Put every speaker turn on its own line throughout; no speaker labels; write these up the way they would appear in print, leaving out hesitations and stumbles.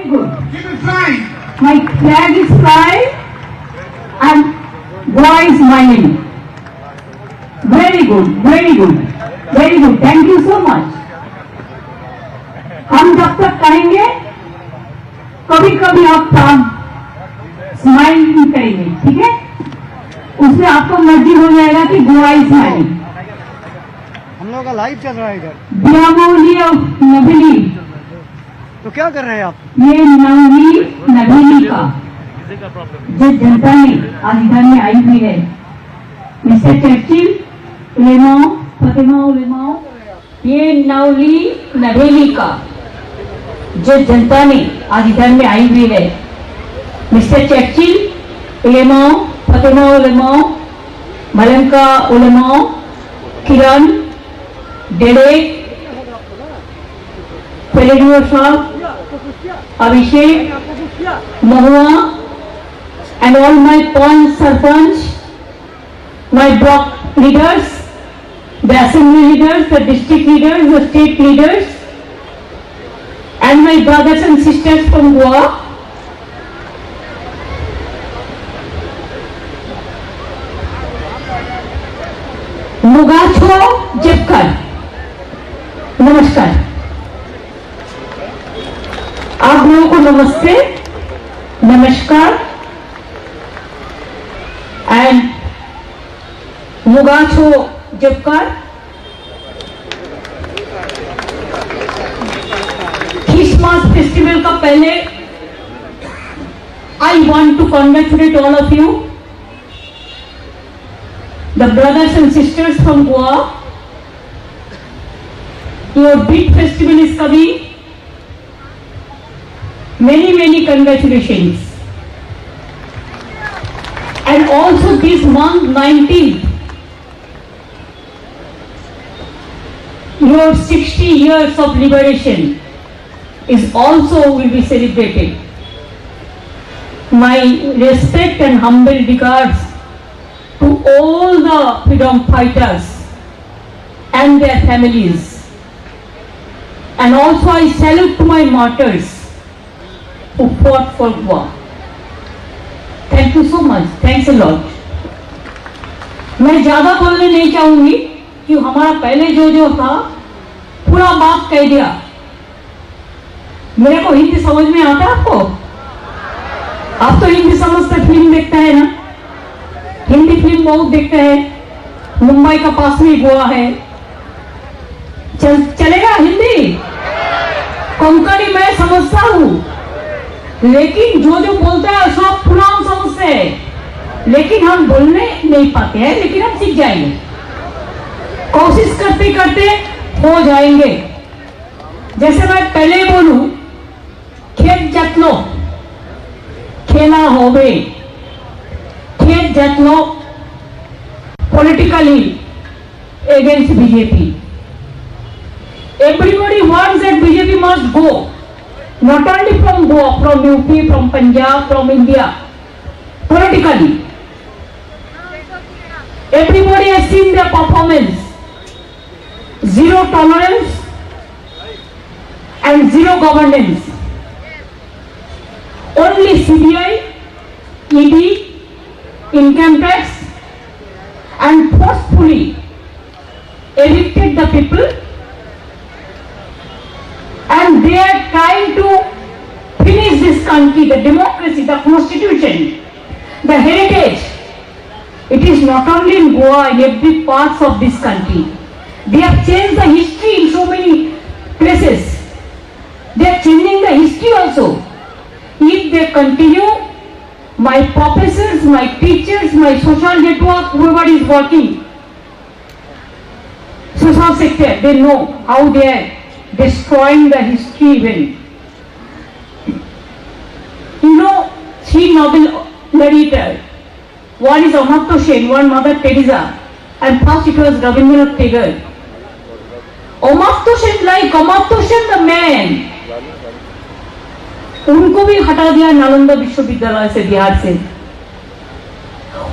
Very good.
Keep it flying.
My flag is flying and Goa is smiling. Very good, very good, very good. Thank you so much. हम जब तक कहेंगे कभी कभी आप smile भी करेंगे, ठीक है? उससे आपको मर्जी हो जाएगा कि गोवा इज स्माइलिंग।
हम लोग का लाइव चल रहा है इधर।
बियामोली और नबीली,
तो क्या कर रहे हैं आप?
ये नवली नबीली का जो जनता ने आज इधर में आई हुई है, मिस्टर चर्चिल, उलेमाओं, फतेमा उलेमाओं, ये नवली नबीली का जो जनता ने आज इधर में आई हुई है, mister Churchill, उलेमाओं, Fatema उलेमाओं, मलंका उलेमाओं, Kiran, Derek, Pellegrino Shah, Abhishek, Mahua, and all my point sarpanch, my block leaders, the assembly leaders, the district leaders, the state leaders, and my brothers and sisters from Goa. Mugacho Jepkar, नमस्कार। आप लोगों को नमस्ते, नमस्कार and मुगाछो जबकार। Christmas festival का पहले I want to congratulate all of you, the brothers and sisters from Goa. Your big festival is coming. Many congratulations. And also this month 19th, your 60 years of liberation is also will be celebrated. My respect and humble regards to all the freedom fighters and their families. And also I salute to my martyrs who fought for Goa. Thank you so much. Thanks a lot. मैं ज्यादा बोलने नहीं चाहूंगी कि हमारा पहले जो था पूरा बात कह दिया। मेरे को हिंदी समझ में आता है आपको? आप तो हिंदी समझते, फिल्म देखते हैं ना? हिंदी फिल्म बहुत देखते हैं। मुंबई का पास में गोवा है। चलेगा हिंदी? कोंकणी मैं समझता हूँ, लेकिन जो बोलता है सब पूरा हम समझते हैं, लेकिन हम बोलने नहीं पाते हैं, लेकिन हम सीख जाएंगे। कोशिश करते करते हो जाएंगे। जैसे मैं पहले बोलूं, खेत जतलो खेला होवे, खेत जतलो politically against BJP. Everybody wants that BJP must go. Not only from Goa, from UP, from Punjab, from India, politically. Everybody has seen their performance. Zero tolerance and zero governance. Only CBI, ED, income tax, and forcefully evicted the people. And they are trying to finish this country, the democracy, the constitution, the heritage. It is not only in Goa, in every part of this country. They have changed the history in so many places. They are changing the history also. If they continue, my professors, my teachers, my social network, whoever is working, social sector, they know how they are destroying the history even. You know, three Nobel laureates. One is Amartya Sen, one Mother Teresa, and first it was Rabindranath Tagore. Amartya Sen, like Amartya Sen the man, उनको भी हटा दिया नालंदा विश्वविद्यालय से, बिहार से।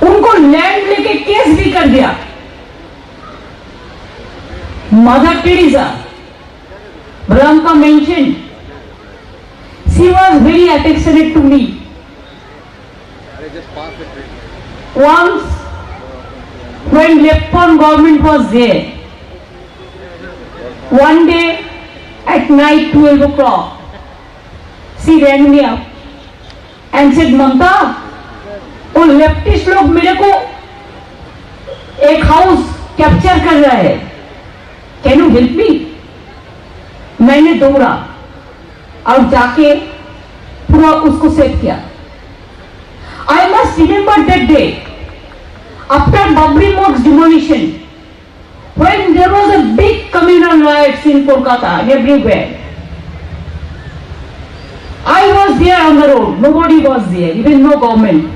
उनको land लेके case भी कर दिया। Mother Teresa, Blanca mentioned She was very affectionate to me. Once, when Leppon government was there, one day at night 12 o'clock, she rang me up and said, "Mamta, वो लेफ्टिस्ट लोग मेरे को एक house capture कर रहा है, can you help me?" मैंने दौड़ा और जाके पूरा उसको सेव किया. I must remember that day after Babri Mosque demolition, when there was a big communal riots in Kolkata and everywhere. I was there on the road, nobody was there, even no government.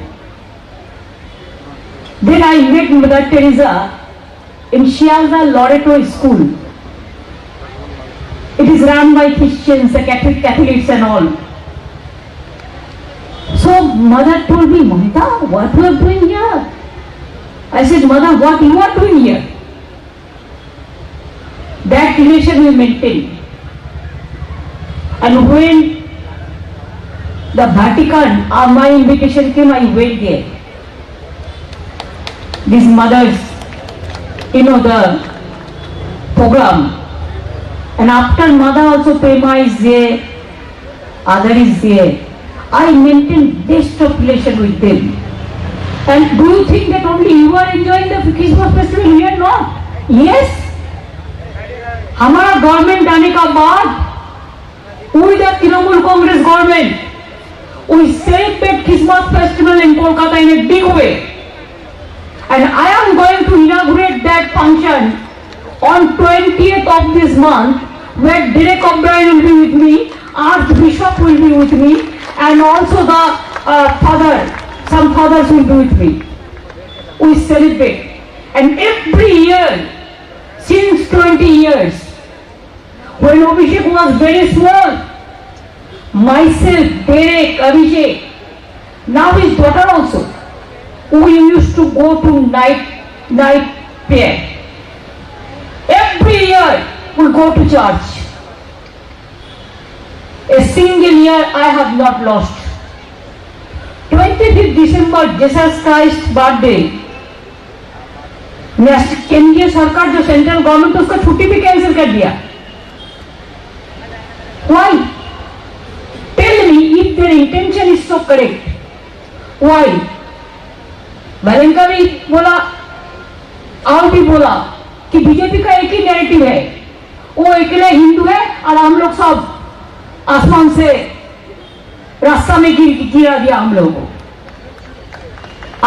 Then I met Mother Teresa in Shialda Loreto School. It is run by Christians, Catholics and all. So Mother told me, "Mamta, what you are doing here?" I said, "Mother, what you are doing here?" That relation we maintained. And when the Vatican, my invitation came, I went there. These mothers, the program. And after mother also Prema is there, other is there. I maintain best of relation with them. And do you think that only you are enjoying the Christmas festival? We are not. Yes. हमारा government आने का बाद with the Trinamool Congress government, we celebrate Christmas festival in Kolkata in a big way. And I am going to inaugurate that function on 20th of this month, where Derek O'Brien will be with me, Archbishop will be with me, and also the some fathers will be with me. We celebrate. And every year, since 20 years, when Abhishek was very small, myself, Derek, Abhishek, now his daughter also, we used to go to night prayer. Every year we go to church. A single year I have not lost. 25th December, Jesus Christ birthday. केंद्रीय सरकार जो central government उसका छुट्टी भी cancel कर दिया. Why? Tell me if their intention is so correct. Why? वैलेंका भी बोला और भी बोला कि बीजेपी का एक ही नैरेटिव है, वो अकेले हिंदू है और हम लोग सब आसमान से रास्ता में गिरा दिया हम लोगों को.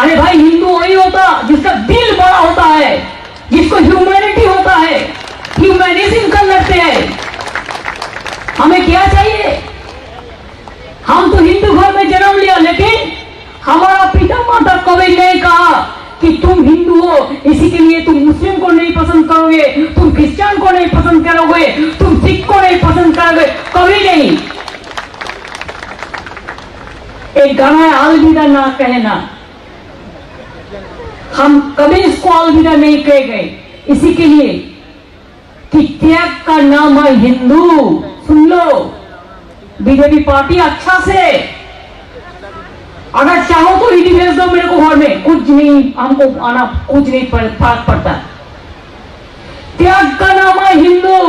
अरे भाई, हिंदू वही होता जिसका दिल बड़ा होता है, जिसको ह्यूमैनिटी होता है, ह्यूमैनिज्म का लड़ते हैं. हमें क्या चाहिए? हम तो हिंदू घर में जन्म लिया, लेकिन हमारा पिता माता कभी नहीं कहा कि तुम हिंदू हो इसी के लिए तुम मुस्लिम को नहीं पसंद करोगे, तुम क्रिश्चियन को नहीं पसंद करोगे, तुम सिख को नहीं पसंद करोगे, कभी नहीं. एक गाना है, अलविदा ना कहना. हम कभी इसको अलविदा नहीं कहे गए, इसी के लिए कि त्याग का नाम है हिंदू. सुन लो, बीजेपी पार्टी अच्छा से, अगर चाहो तो ईडी भेज दो मेरे को घर में, कुछ नहीं, हमको आना कुछ नहीं फर्क पड़ता. त्याग का नाम है हिंदू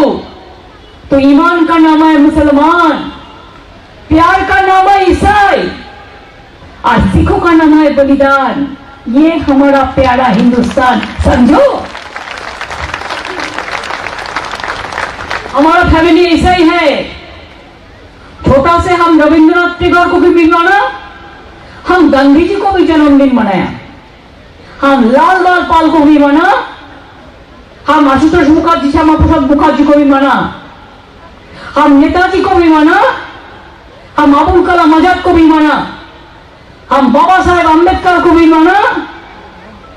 तो ईमान का नाम है मुसलमान, प्यार का नाम है ईसाई और सिखों का नाम है बलिदान. ये हमारा प्यारा हिंदुस्तान, समझो. हमारा फैमिली ऐसा ही है. छोटा से हम रविंद्रनाथ टैगोर को भी माना, हम गांधी जी को भी जन्मदिन मनाया, हम लाल लाल पाल को भी माना, हम आशुतोष मुखर्जी, श्यामा प्रसाद मुखर्जी को भी माना, हम नेताजी को भी माना, हम अबुल कलाम आजाद को भी माना, हम बाबा साहेब अम्बेडकर को भी माना,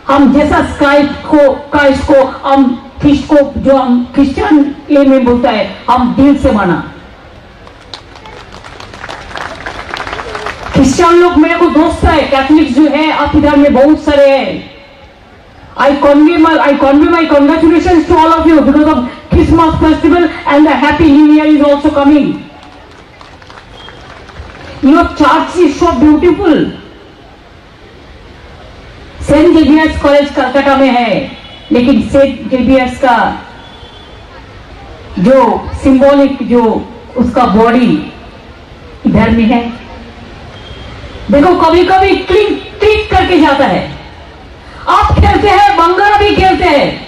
हम जैसा क्राइस्ट को हम ख्रिस्ट को, जो हम क्रिश्चियन ये में बोलता है, हम दिल से माना. क्रिश्चियन लोग मेरे को दोस्त है, कैथलिक्स जो है आप इधर में बहुत सारे हैं. I convey my congratulations to all of you because of Christmas festival and the Happy New Year is also coming. Your church is so beautiful. Saint Xavier's College Calcutta में है, लेकिन सेंट जेवियर्स का जो सिंबॉलिक जो उसका body इधर में है। देखो कभी कभी क्लिक क्लिक करके जाता है। आप खेलते हैं, बंगारा भी खेलते हैं।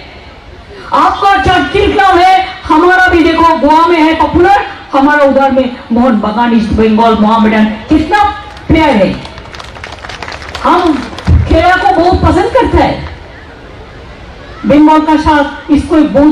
आपका चर्चिल क्लब है, हमारा भी देखो गोवा में है पॉपुलर, हमारा उधर में मोहन बागान ईस्ट बंगाल मोहम्मडन कितना प्लेयर है। हम खेला को बहुत पसंद करता है। बंगाल का साथ इसको बहुत